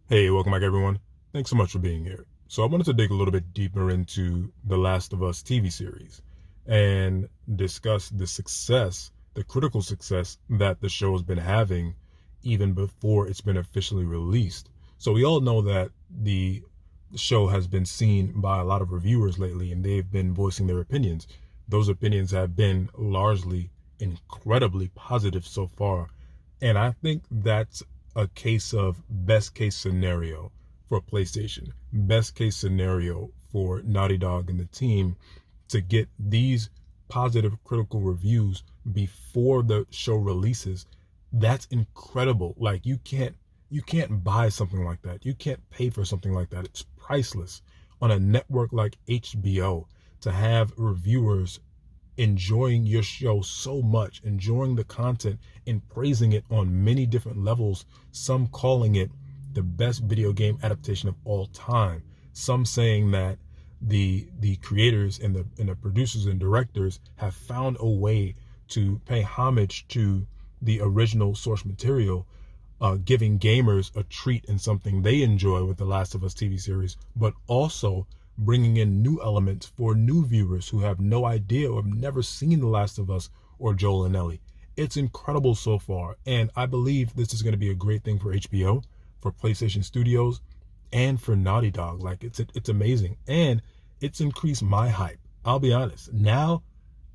Hey, welcome back everyone. Thanks so much for being here. So I wanted to dig a little bit deeper into The Last of Us TV series and discuss the success, the critical success that the show has been having even before it's been officially released. So we all know that the show has been seen by a lot of reviewers lately and they've been voicing their opinions. Those opinions have been largely incredibly positive so far. And I think that's a case of best case scenario for PlayStation, best case scenario for Naughty Dog and the team to get these positive critical reviews before the show releases. That's incredible. Like you can't buy something like that. You can't pay for something like that. It's priceless. On a network like HBO, to have reviewers enjoying your show so much, enjoying the content and praising it on many different levels, some calling it the best video game adaptation of all time, some saying that the creators and the producers and directors have found a way to pay homage to the original source material, giving gamers a treat in something they enjoy with the Last of Us TV series, but also bringing in new elements for new viewers who have no idea or have never seen The Last of Us or Joel and Ellie. It's incredible so far, and I believe this is going to be a great thing for HBO, for PlayStation Studios, and for Naughty Dog. Like it's amazing, and it's increased my hype. I'll be honest. Now,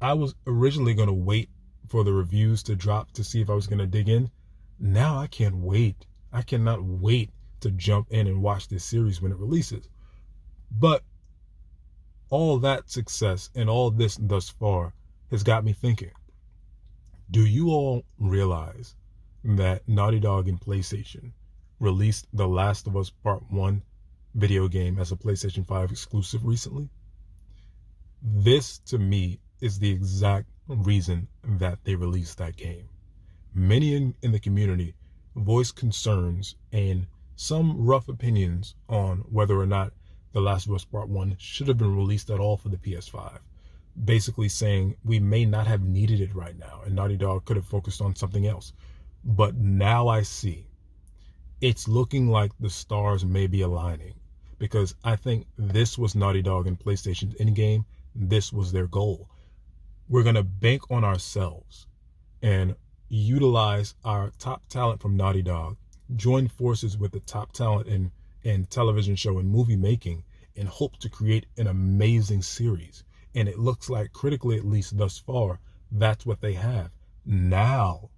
I was originally going to wait for the reviews to drop to see if I was going to dig in. Now I can't wait. I cannot wait to jump in and watch this series when it releases. But all that success and all this thus far has got me thinking, do you all realize that Naughty Dog and PlayStation released The Last of Us Part 1 video game as a PlayStation 5 exclusive recently? This, to me, is the exact reason that they released that game. Many in the community voiced concerns and some rough opinions on whether or not The Last of Us Part 1 should have been released at all for the PS5. Basically saying we may not have needed it right now and Naughty Dog could have focused on something else. But now I see it's looking like the stars may be aligning, because I think this was Naughty Dog and PlayStation's end game. This was their goal. We're going to bank on ourselves and utilize our top talent from Naughty Dog, join forces with the top talent in television show and movie making, and hope to create an amazing series. And it looks like, critically at least thus far, that's what they have. Now,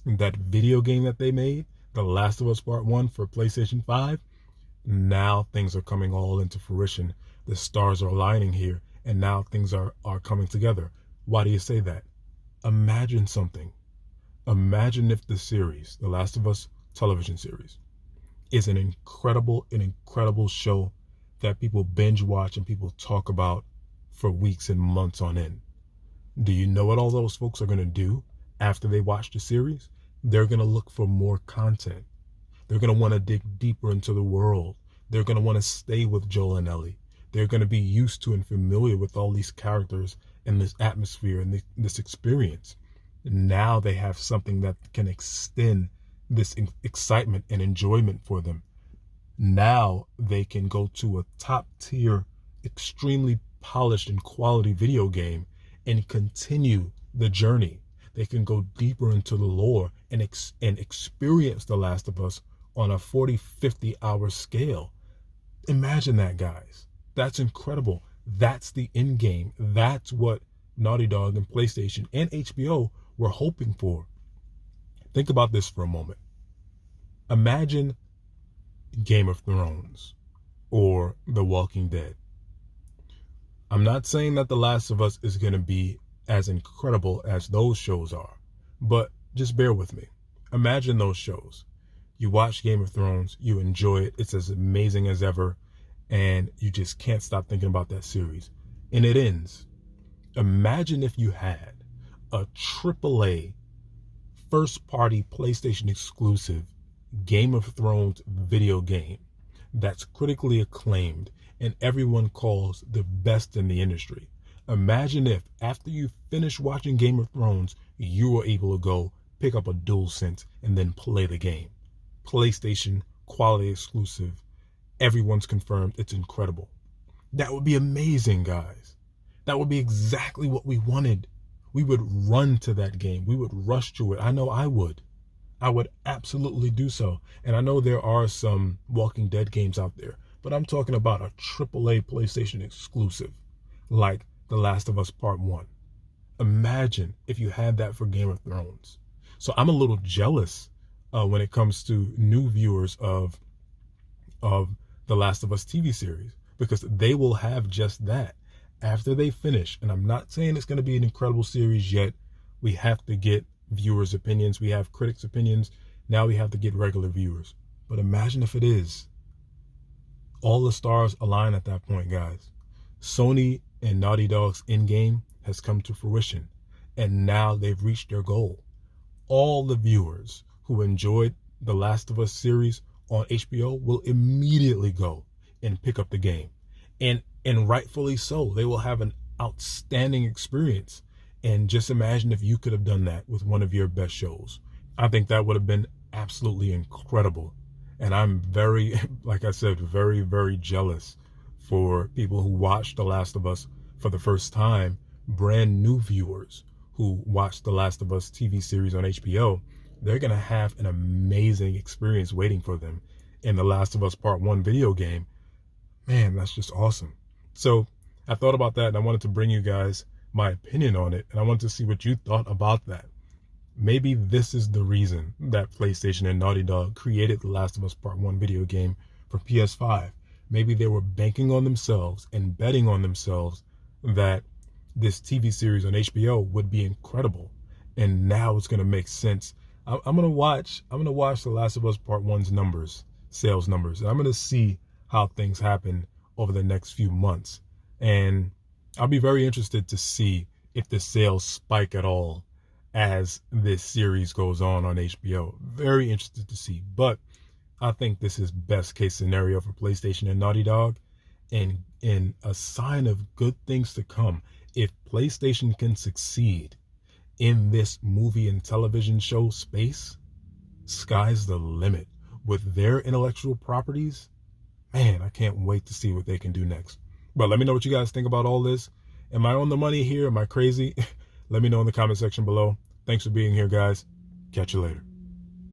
that video game that they made, The Last of Us Part 1 for PlayStation 5, now things are coming all into fruition. The stars are aligning here, and now things are coming together. Why do you say that? Imagine something. Imagine if the series, The Last of Us television series, is an incredible show that people binge watch and people talk about for weeks and months on end. Do you know what all those folks are going to do after they watch the series? They're going to look for more content. They're going to want to dig deeper into the world. They're going to want to stay with Joel and Ellie. They're going to be used to and familiar with all these characters and this atmosphere and this experience. Now they have something that can extend this excitement and enjoyment for them. Now they can go to a top tier, extremely polished and quality video game and continue the journey. They can go deeper into the lore and experience The Last of Us on a 40, 50 hour scale. Imagine that, guys. That's incredible. That's the end game. That's what Naughty Dog and PlayStation and HBO were hoping for. Think about this for a moment. Imagine Game of Thrones or The Walking Dead. I'm not saying that The Last of Us is going to be as incredible as those shows are, but just bear with me. Imagine those shows. You watch Game of Thrones, you enjoy it, it's as amazing as ever, and you just can't stop thinking about that series. And it ends. Imagine if you had a AAA first-party PlayStation exclusive Game of Thrones video game that's critically acclaimed and everyone calls the best in the industry. Imagine if, after you finish watching Game of Thrones, you were able to go pick up a DualSense and then play the game. PlayStation quality exclusive. Everyone's confirmed. It's incredible. That would be amazing, guys. That would be exactly what we wanted. We would run to that game. We would rush to it. I know I would. I would absolutely do so. And I know there are some Walking Dead games out there, but I'm talking about a AAA PlayStation exclusive like The Last of Us Part 1. Imagine if you had that for Game of Thrones. So I'm a little jealous when it comes to new viewers of The Last of Us TV series, because they will have just that after they finish. And I'm not saying it's going to be an incredible series yet. We have to get viewers' opinions. We have critics' opinions. Now we have to get regular viewers. But imagine if it is. All the stars align at that point, guys. Sony and Naughty Dog's endgame has come to fruition, and now they've reached their goal. All the viewers who enjoyed the Last of Us series on HBO will immediately go and pick up the game. And rightfully so. They will have an outstanding experience. And just imagine if you could have done that with one of your best shows. I think that would have been absolutely incredible. And I'm very, like I said, very, very jealous for people who watch The Last of Us for the first time, brand new viewers who watch The Last of Us TV series on HBO. They're going to have an amazing experience waiting for them in The Last of Us Part 1 video game. Man, that's just awesome. So I thought about that, and I wanted to bring you guys my opinion on it, and I wanted to see what you thought about that. Maybe this is the reason that PlayStation and NaughtyDog created The Last of Us Part 1 video game for PS5. Maybe they were banking on themselves and betting on themselves that this TV series on HBO would be incredible, and now it's going to make sense. I'm gonna watch The Last of Us Part 1's sales numbers, and I'm gonna see how things happen over the next few months. And I'll be very interested to see if the sales spike at all as this series goes on HBO. Very interested to see. But I think this is best case scenario for PlayStation and Naughty Dog, and a sign of good things to come. If PlayStation can succeed in this movie and television show space, sky's the limit. With their intellectual properties, man, I can't wait to see what they can do next. But let me know what you guys think about all this. Am I on the money here? Am I crazy? Let me know in the comment section below. Thanks for being here, guys. Catch you later.